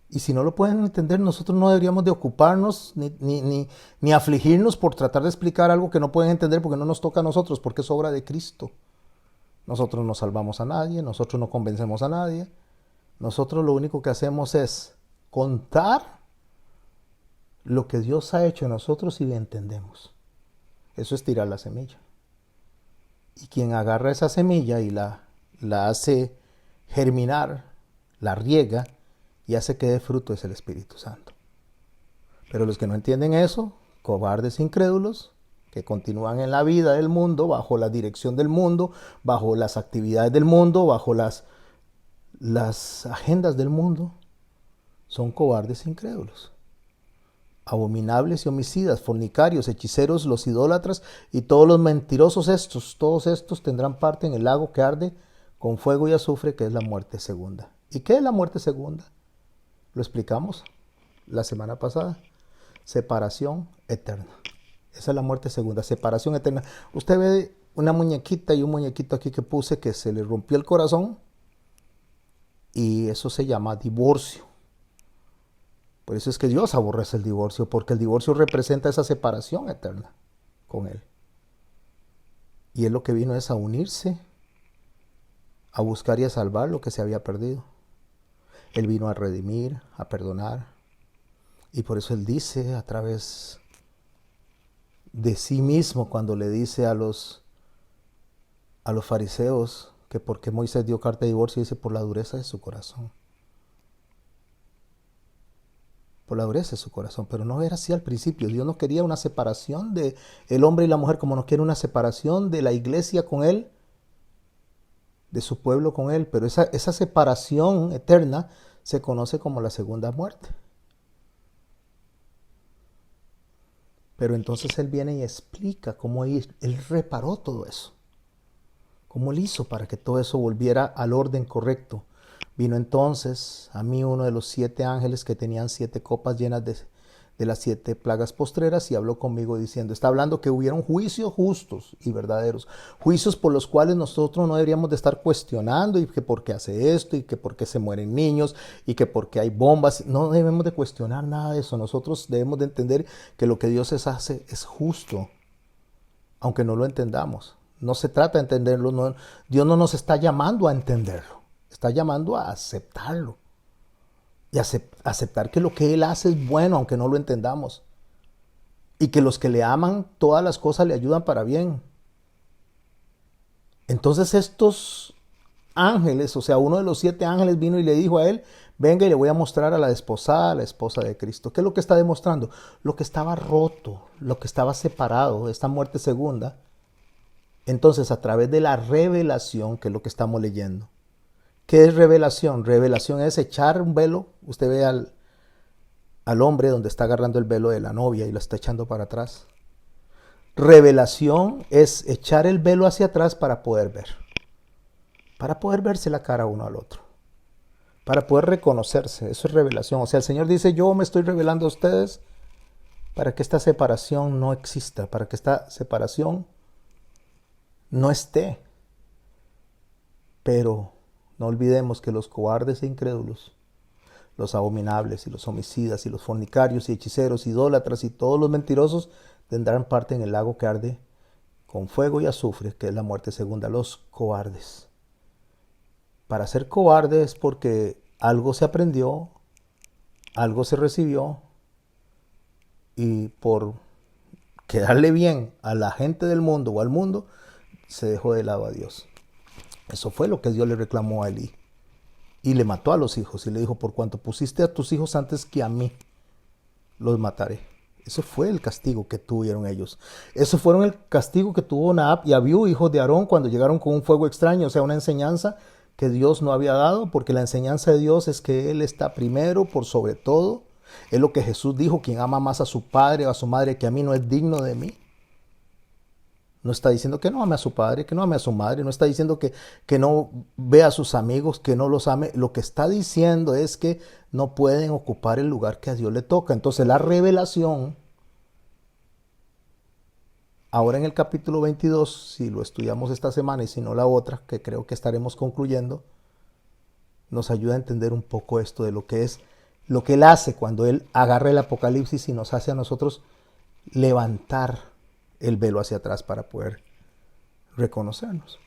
Y si no lo pueden entender, nosotros no deberíamos de ocuparnos ni afligirnos por tratar de explicar algo que no pueden entender, porque no nos toca a nosotros, porque es obra de Cristo. Nosotros no salvamos a nadie, nosotros no convencemos a nadie. Nosotros lo único que hacemos es contar lo que Dios ha hecho en nosotros y le entendemos. Eso es tirar la semilla. Y quien agarra esa semilla y la hace germinar, la riega y hace que dé fruto es el Espíritu Santo. Pero los que no entienden eso, cobardes incrédulos, que continúan en la vida del mundo, bajo la dirección del mundo, bajo las actividades del mundo, bajo las agendas del mundo, son cobardes e incrédulos. Abominables y homicidas, fornicarios, hechiceros, los idólatras y todos los mentirosos todos estos tendrán parte en el lago que arde con fuego y azufre, que es la muerte segunda. ¿Y qué es la muerte segunda? Lo explicamos la semana pasada. Separación eterna. Esa es la muerte segunda, separación eterna. Usted ve una muñequita y un muñequito aquí que puse que se le rompió el corazón y eso se llama divorcio. Por eso es que Dios aborrece el divorcio, porque el divorcio representa esa separación eterna con Él. Y Él lo que vino es a unirse, a buscar y a salvar lo que se había perdido. Él vino a redimir, a perdonar. Y por eso Él dice a través de sí mismo, cuando le dice a los fariseos que por qué Moisés dio carta de divorcio, dice por la dureza de su corazón. Por la dureza de su corazón, pero no era así al principio. Dios no quería una separación de el hombre y la mujer, como no quiere una separación de la iglesia con Él, de su pueblo con Él, pero esa separación eterna se conoce como la segunda muerte. Pero entonces Él viene y explica cómo Él reparó todo eso, cómo Él hizo para que todo eso volviera al orden correcto. Vino entonces a mí uno de los 7 ángeles que tenían 7 copas llenas de las 7 plagas postreras y habló conmigo diciendo, está hablando que hubieron juicios justos y verdaderos, juicios por los cuales nosotros no deberíamos de estar cuestionando y que por qué hace esto y que por qué se mueren niños y que por qué hay bombas. No debemos de cuestionar nada de eso. Nosotros debemos de entender que lo que Dios hace es justo, aunque no lo entendamos. No se trata de entenderlo, no, Dios no nos está llamando a entenderlo. Está llamando a aceptarlo y aceptar que lo que Él hace es bueno, aunque no lo entendamos. Y que los que le aman, todas las cosas le ayudan para bien. Entonces estos ángeles, o sea, uno de los 7 ángeles vino y le dijo a Él, venga y le voy a mostrar a la desposada, la esposa de Cristo. ¿Qué es lo que está demostrando? Lo que estaba roto, lo que estaba separado, esta muerte segunda. Entonces, a través de la revelación, que es lo que estamos leyendo. ¿Qué es revelación? Revelación es echar un velo. Usted ve al hombre donde está agarrando el velo de la novia y lo está echando para atrás. Revelación es echar el velo hacia atrás para poder ver. Para poder verse la cara uno al otro. Para poder reconocerse. Eso es revelación. O sea, el Señor dice, yo me estoy revelando a ustedes para que esta separación no exista. Para que esta separación no esté. Pero no olvidemos que los cobardes e incrédulos, los abominables y los homicidas y los fornicarios y hechiceros, idólatras y todos los mentirosos tendrán parte en el lago que arde con fuego y azufre, que es la muerte segunda. Los cobardes. Para ser cobarde es porque algo se aprendió, algo se recibió, y por quedarle bien a la gente del mundo o al mundo, se dejó de lado a Dios. Eso fue lo que Dios le reclamó a Elí. Y le mató a los hijos y le dijo, por cuanto pusiste a tus hijos antes que a mí, los mataré. Ese fue el castigo que tuvieron ellos. Eso fue el castigo que tuvo Nadab y Abiú, hijos de Aarón, cuando llegaron con un fuego extraño, o sea, una enseñanza que Dios no había dado, porque la enseñanza de Dios es que Él está primero por sobre todo. Es lo que Jesús dijo, quien ama más a su padre o a su madre que a mí no es digno de mí. No está diciendo que no ame a su padre, que no ame a su madre, no está diciendo que no vea a sus amigos, que no los ame. Lo que está diciendo es que no pueden ocupar el lugar que a Dios le toca. Entonces la revelación, ahora en el capítulo 22, si lo estudiamos esta semana y si no la otra, que creo que estaremos concluyendo, nos ayuda a entender un poco esto de lo que es, lo que Él hace cuando Él agarra el Apocalipsis y nos hace a nosotros levantar el velo hacia atrás para poder reconocernos.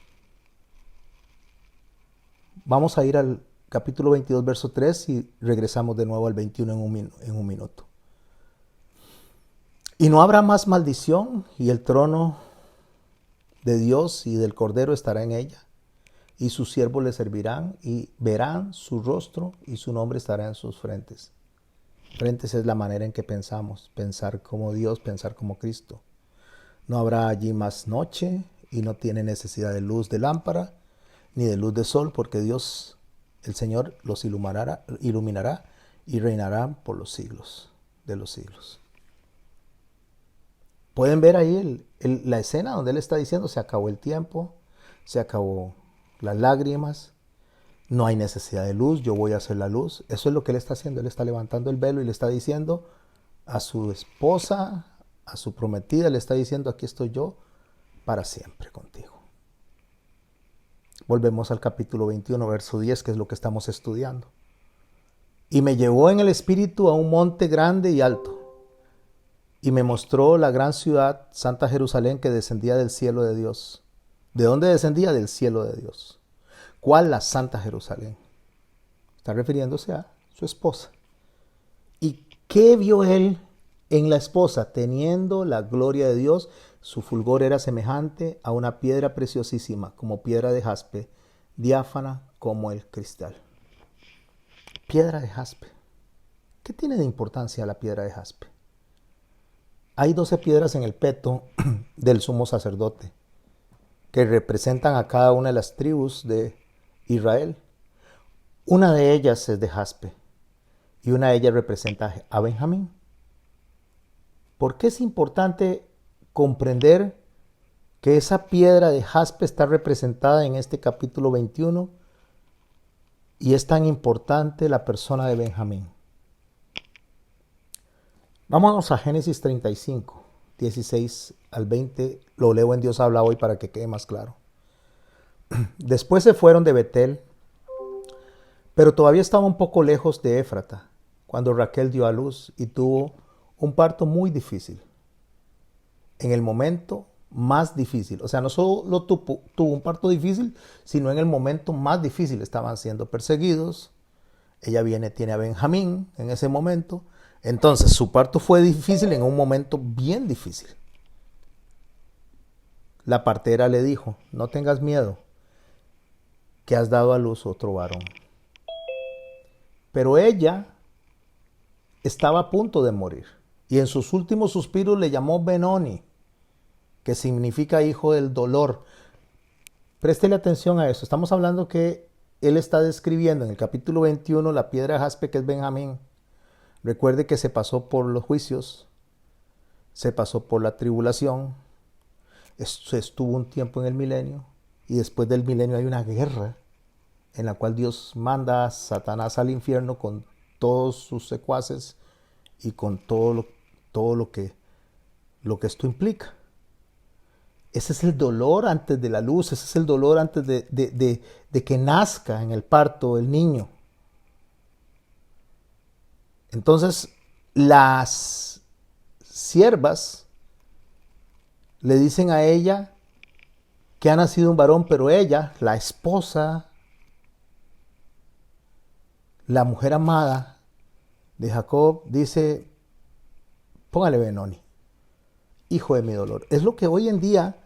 Vamos a ir al capítulo 22, verso 3 y regresamos de nuevo al 21 en un minuto. Y no habrá más maldición, y el trono de Dios y del Cordero estará en ella, y sus siervos le servirán, y verán su rostro, y su nombre estará en sus frentes. Frentes es la manera en que pensamos, pensar como Dios, pensar como Cristo. No habrá allí más noche, y no tiene necesidad de luz de lámpara, ni de luz de sol, porque Dios, el Señor, los iluminará y reinará por los siglos de los siglos. Pueden ver ahí la escena donde Él está diciendo, se acabó el tiempo, se acabó las lágrimas, no hay necesidad de luz, yo voy a hacer la luz. Eso es lo que Él está haciendo. Él está levantando el velo y le está diciendo a su esposa, a su prometida, le está diciendo, aquí estoy yo para siempre contigo. Volvemos al capítulo 21, verso 10, que es lo que estamos estudiando. Y me llevó en el espíritu a un monte grande y alto, y me mostró la gran ciudad, Santa Jerusalén, que descendía del cielo de Dios. ¿De dónde descendía? Del cielo de Dios. ¿Cuál? La Santa Jerusalén. Está refiriéndose a su esposa. ¿Y qué vio él en la esposa? Teniendo la gloria de Dios, su fulgor era semejante a una piedra preciosísima, como piedra de jaspe, diáfana como el cristal. Piedra de jaspe. ¿Qué tiene de importancia la piedra de jaspe? Hay 12 piedras en el peto del sumo sacerdote, que representan a cada una de las tribus de Israel. Una de ellas es de jaspe, y una de ellas representa a Benjamín. ¿Por qué es importante comprender que esa piedra de jaspe está representada en este capítulo 21 y es tan importante la persona de Benjamín? Vámonos a Génesis 35, 16 al 20. Lo leo en Dios habla hoy para que quede más claro. Después se fueron de Betel, pero todavía estaba un poco lejos de Éfrata, cuando Raquel dio a luz y tuvo un parto muy difícil. En el momento más difícil, o sea, no solo tuvo un parto difícil, sino en el momento más difícil. Estaban siendo perseguidos. Ella tiene a Benjamín en ese momento. Entonces su parto fue difícil en un momento bien difícil. La partera le dijo, no tengas miedo, que has dado a luz otro varón. Pero ella estaba a punto de morir, y en sus últimos suspiros le llamó Benoni, que significa hijo del dolor. Préstele atención a eso. Estamos hablando que él está describiendo en el capítulo 21 la piedra de jaspe, que es Benjamín. Recuerde que se pasó por los juicios, se pasó por la tribulación, se estuvo un tiempo en el milenio y después del milenio hay una guerra en la cual Dios manda a Satanás al infierno con todos sus secuaces y con todo lo que esto implica. Ese es el dolor antes de la luz, ese es el dolor antes de que nazca en el parto el niño. Entonces, las siervas le dicen a ella que ha nacido un varón, pero ella, la esposa, la mujer amada de Jacob, dice, póngale Benoni, hijo de mi dolor. Es lo que hoy en día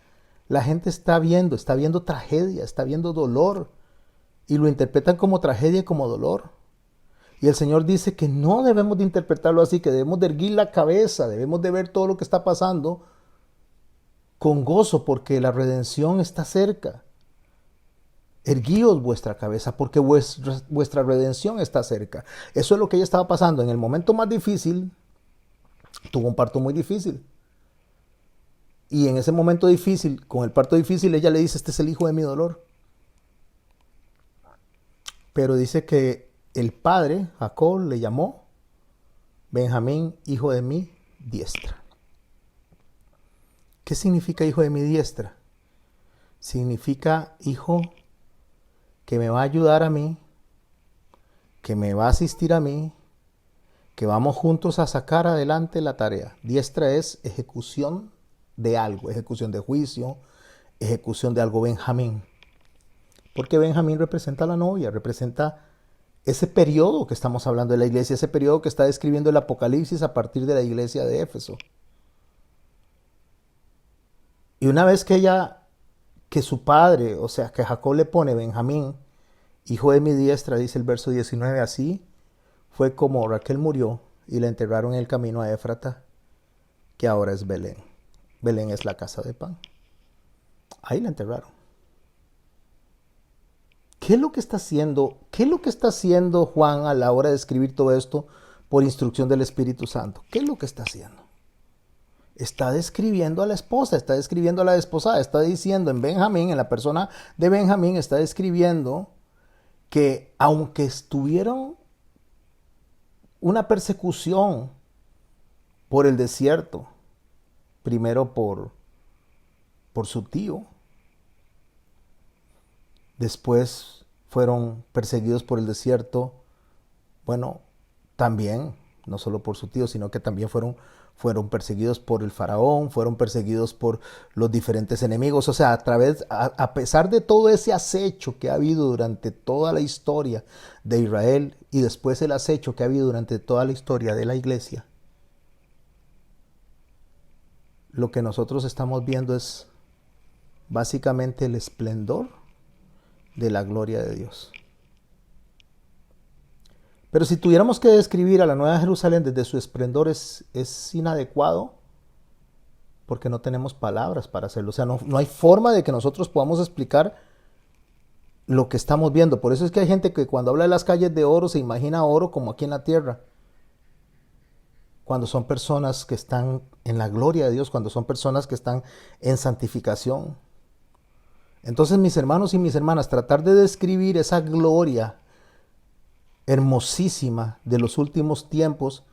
la gente está viendo tragedia, está viendo dolor, y lo interpretan como tragedia y como dolor. Y el Señor dice que no debemos de interpretarlo así, que debemos de erguir la cabeza, debemos de ver todo lo que está pasando con gozo, porque la redención está cerca. Erguíos vuestra cabeza, porque vuestra redención está cerca. Eso es lo que ella estaba pasando. En el momento más difícil, tuvo un parto muy difícil. Y en ese momento difícil, con el parto difícil, ella le dice, este es el hijo de mi dolor. Pero dice que el padre, Jacob, le llamó Benjamín, hijo de mi diestra. ¿Qué significa hijo de mi diestra? Significa hijo que me va a ayudar a mí, que me va a asistir a mí, que vamos juntos a sacar adelante la tarea. Diestra es ejecución de algo, ejecución de juicio, ejecución de algo. Benjamín. Porque Benjamín representa a la novia, representa ese periodo que estamos hablando de la iglesia, ese periodo que está describiendo el Apocalipsis a partir de la iglesia de Éfeso. Y una vez que su padre, o sea, que Jacob le pone Benjamín, hijo de mi diestra, dice el verso 19, así fue como Raquel murió y la enterraron en el camino a Éfrata, que ahora es Belén. Belén es la casa de pan. Ahí la enterraron. ¿Qué es lo que está haciendo? ¿Qué es lo que está haciendo Juan a la hora de escribir todo esto por instrucción del Espíritu Santo? ¿Qué es lo que está haciendo? Está describiendo a la esposa, está describiendo a la desposada, está diciendo en Benjamín, en la persona de Benjamín, está describiendo que aunque estuvieron una persecución por el desierto, primero por su tío, después fueron perseguidos por el desierto, bueno, también, no solo por su tío, sino que también fueron perseguidos por el faraón, fueron perseguidos por los diferentes enemigos. O sea, a pesar de todo ese acecho que ha habido durante toda la historia de Israel y después el acecho que ha habido durante toda la historia de la iglesia, lo que nosotros estamos viendo es básicamente el esplendor de la gloria de Dios. Pero si tuviéramos que describir a la Nueva Jerusalén desde su esplendor es inadecuado, porque no tenemos palabras para hacerlo. O sea, no hay forma de que nosotros podamos explicar lo que estamos viendo. Por eso es que hay gente que cuando habla de las calles de oro se imagina oro como aquí en la tierra. Cuando son personas que están en la gloria de Dios, cuando son personas que están en santificación. Entonces, mis hermanos y mis hermanas, tratar de describir esa gloria hermosísima de los últimos tiempos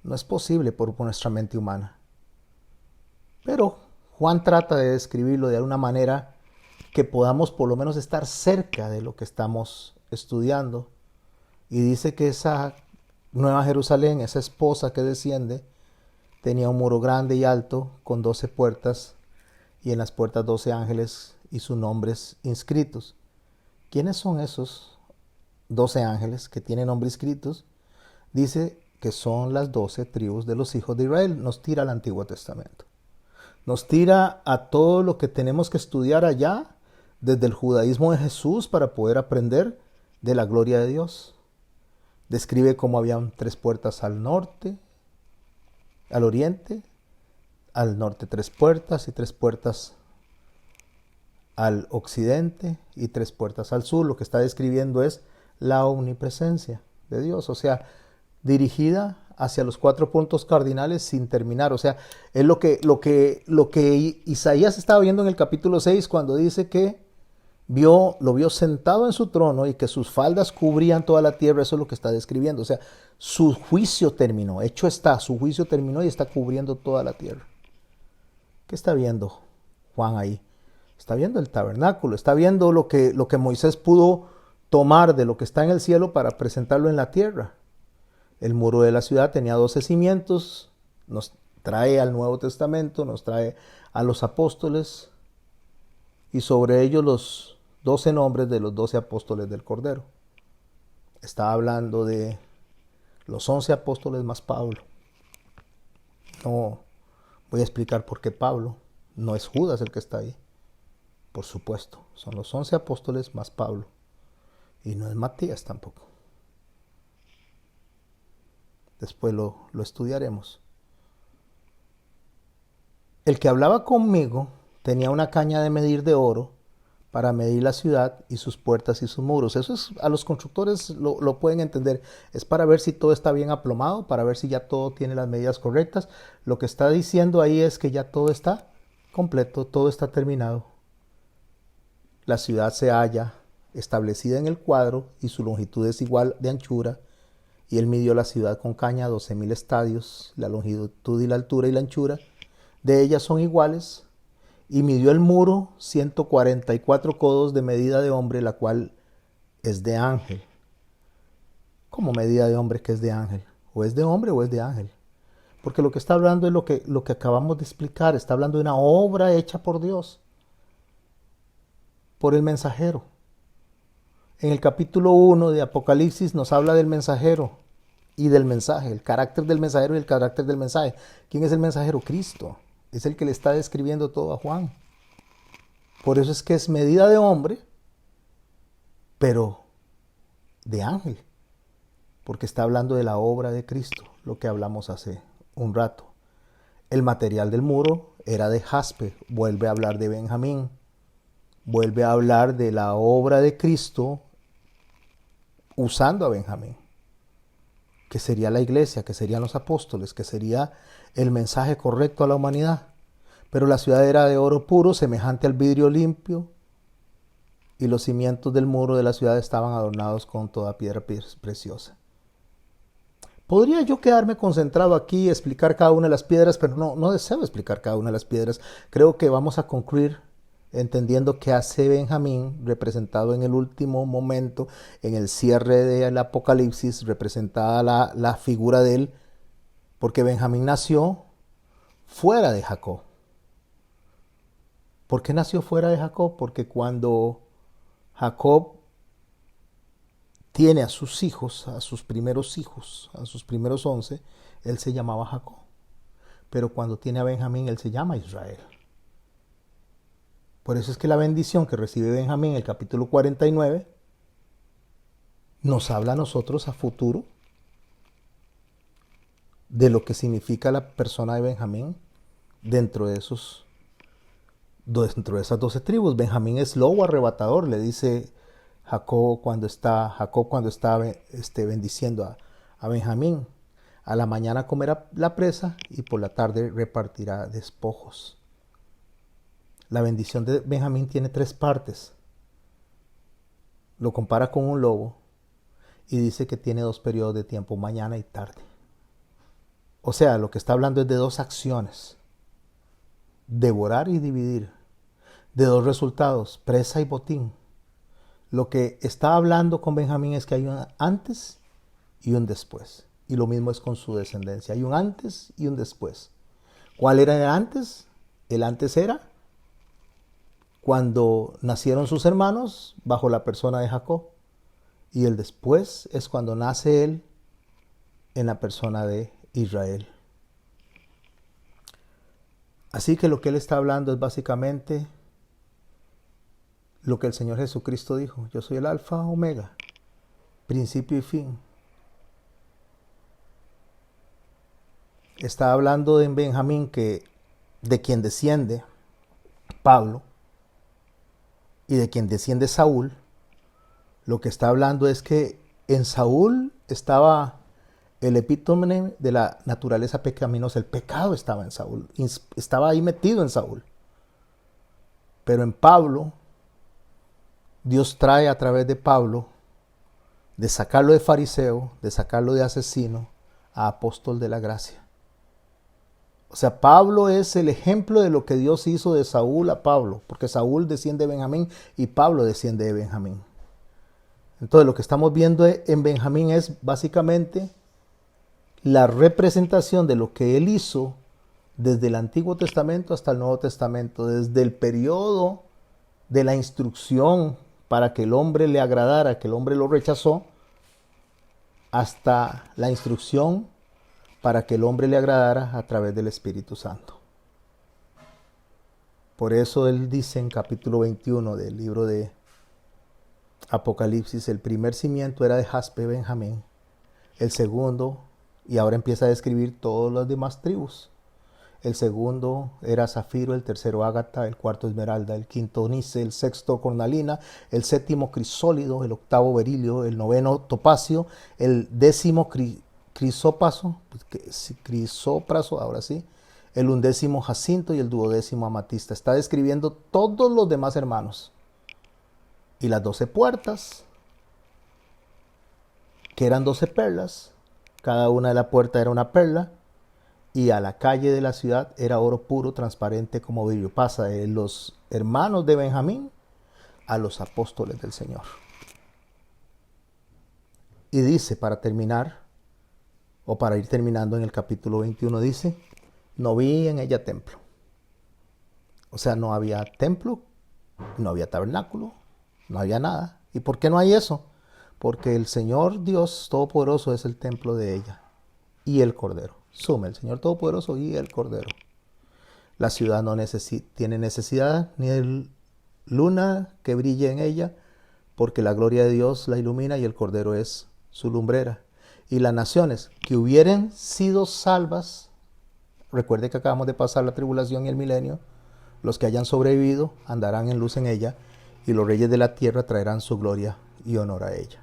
no es posible por nuestra mente humana. Pero Juan trata de describirlo de alguna manera que podamos por lo menos estar cerca de lo que estamos estudiando. Y dice que esa Nueva Jerusalén, esa esposa que desciende, tenía un muro grande y alto con 12 puertas y en las puertas 12 ángeles y sus nombres inscritos. ¿Quiénes son esos 12 ángeles que tienen nombres inscritos? Dice que son las 12 tribus de los hijos de Israel. Nos tira al Antiguo Testamento. Nos tira a todo lo que tenemos que estudiar allá, desde el judaísmo de Jesús, para poder aprender de la gloria de Dios. Describe cómo habían 3 puertas al norte, al oriente, al norte 3 puertas y 3 puertas al occidente y 3 puertas al sur. Lo que está describiendo es la omnipresencia de Dios, o sea, dirigida hacia los 4 puntos cardinales sin terminar. O sea, es lo que Isaías estaba viendo en el capítulo 6 cuando dice que lo vio sentado en su trono y que sus faldas cubrían toda la tierra. Eso es lo que está describiendo. O sea, su juicio terminó. Hecho está, su juicio terminó y está cubriendo toda la tierra. ¿Qué está viendo Juan ahí? Está viendo el tabernáculo, está viendo lo que Moisés pudo tomar de lo que está en el cielo para presentarlo en la tierra. El muro de la ciudad tenía 12 cimientos, nos trae al Nuevo Testamento, nos trae a los apóstoles y sobre ellos los 12 nombres de los 12 apóstoles del Cordero. Está hablando de los 11 apóstoles más Pablo. No voy a explicar por qué Pablo, no es Judas el que está ahí. Por supuesto, son los 11 apóstoles más Pablo. Y no es Matías tampoco. Después lo estudiaremos. El que hablaba conmigo tenía una caña de medir de oro para medir la ciudad y sus puertas y sus muros. Eso es, a los constructores lo pueden entender. Es para ver si todo está bien aplomado, para ver si ya todo tiene las medidas correctas. Lo que está diciendo ahí es que ya todo está completo, todo está terminado. La ciudad se halla establecida en el cuadro y su longitud es igual de anchura. Y él midió la ciudad con caña 12,000 estadios, la longitud y la altura y la anchura de ellas son iguales. Y midió el muro 144 codos de medida de hombre, la cual es de ángel. ¿Cómo medida de hombre que es de ángel? ¿O es de hombre o es de ángel? Porque lo que está hablando es lo que acabamos de explicar. Está hablando de una obra hecha por Dios, por el mensajero. En el capítulo 1 de Apocalipsis nos habla del mensajero y del mensaje, el carácter del mensajero y el carácter del mensaje. ¿Quién es el mensajero? Cristo. Es el que le está describiendo todo a Juan. Por eso es que es medida de hombre, pero de ángel. Porque está hablando de la obra de Cristo, lo que hablamos hace un rato. El material del muro era de jaspe. Vuelve a hablar de Benjamín. Vuelve a hablar de la obra de Cristo usando a Benjamín, que sería la iglesia, que serían los apóstoles, que sería el mensaje correcto a la humanidad. Pero la ciudad era de oro puro, semejante al vidrio limpio, y los cimientos del muro de la ciudad estaban adornados con toda piedra preciosa. Podría yo quedarme concentrado aquí y explicar cada una de las piedras, pero no deseo explicar cada una de las piedras. Creo que vamos a concluir entendiendo que hace Benjamín, representado en el último momento, en el cierre del Apocalipsis, representada la figura de él, porque Benjamín nació fuera de Jacob. ¿Por qué nació fuera de Jacob? Porque cuando Jacob tiene a sus hijos, a sus primeros 11, él se llamaba Jacob. Pero cuando tiene a Benjamín, él se llama Israel. Por eso es que la bendición que recibe Benjamín en el capítulo 49 nos habla a nosotros a futuro de lo que significa la persona de Benjamín dentro de esas 12 tribus. Benjamín es lobo arrebatador, le dice Jacob cuando está bendiciendo a Benjamín. A la mañana comerá la presa y por la tarde repartirá despojos. La bendición de Benjamín tiene 3 partes. Lo compara con un lobo y dice que tiene 2 periodos de tiempo, mañana y tarde. O sea, lo que está hablando es de 2 acciones: devorar y dividir, de 2 resultados, presa y botín. Lo que está hablando con Benjamín es que hay un antes y un después. Y lo mismo es con su descendencia. Hay un antes y un después. ¿Cuál era el antes? El antes era cuando nacieron sus hermanos bajo la persona de Jacob. Y el después es cuando nace él en la persona de Israel. Así que lo que él está hablando es básicamente lo que el Señor Jesucristo dijo: yo soy el alfa, omega, principio y fin. Está hablando de Benjamín, de quien desciende Pablo y de quien desciende Saúl. Lo que está hablando es que en Saúl estaba el epítome de la naturaleza pecaminosa. El pecado estaba en Saúl, estaba ahí metido en Saúl. Pero en Pablo, Dios trae a través de Pablo, de sacarlo de fariseo, de sacarlo de asesino, a apóstol de la gracia. O sea, Pablo es el ejemplo de lo que Dios hizo de Saúl a Pablo, porque Saúl desciende de Benjamín y Pablo desciende de Benjamín. Entonces lo que estamos viendo en Benjamín es básicamente la representación de lo que él hizo desde el Antiguo Testamento hasta el Nuevo Testamento, desde el periodo de la instrucción para que el hombre le agradara, que el hombre lo rechazó, hasta la instrucción para que el hombre le agradara a través del Espíritu Santo. Por eso él dice en capítulo 21 del libro de Apocalipsis, el primer cimiento era de jaspe, Benjamín, el segundo, y ahora empieza a describir todas las demás tribus. El segundo era zafiro, el tercero ágata, el cuarto esmeralda, el quinto onice, el sexto cornalina, el séptimo crisólido, el octavo berilio, el noveno topacio, el décimo crisópraso, ahora sí, el undécimo jacinto y el duodécimo amatista. Está describiendo todos los demás hermanos. Y las 12 puertas, que eran 12 perlas, cada una de las puertas era una perla, y a la calle de la ciudad era oro puro, transparente como vidrio. Pasa de los hermanos de Benjamín a los apóstoles del Señor. Y dice, para terminar, o para ir terminando en el capítulo 21, dice, no vi en ella templo. O sea, no había templo, no había tabernáculo, no había nada. ¿Y por qué no hay eso? Porque el Señor Dios Todopoderoso es el templo de ella y el Cordero. Sume el Señor Todopoderoso y el Cordero. La ciudad no tiene necesidad ni de luna que brille en ella, porque la gloria de Dios la ilumina y el Cordero es su lumbrera. Y las naciones que hubieren sido salvas, recuerde que acabamos de pasar la tribulación y el milenio, los que hayan sobrevivido andarán en luz en ella, y los reyes de la tierra traerán su gloria y honor a ella.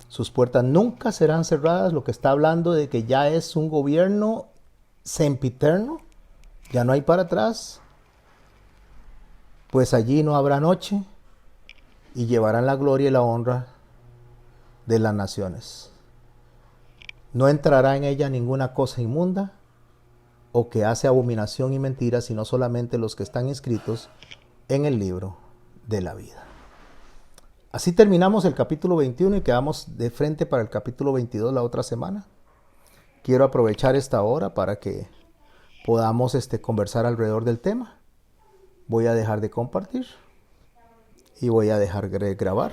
Sus puertas nunca serán cerradas, lo que está hablando de que ya es un gobierno sempiterno, ya no hay para atrás, pues allí no habrá noche, y llevarán la gloria y la honra de las naciones. No entrará en ella ninguna cosa inmunda o que hace abominación y mentira, sino solamente los que están inscritos en el libro de la vida. Así terminamos el capítulo 21 y quedamos de frente para el capítulo 22 la otra semana. Quiero aprovechar esta hora para que podamos conversar alrededor del tema. Voy a dejar de compartir y voy a dejar de grabar.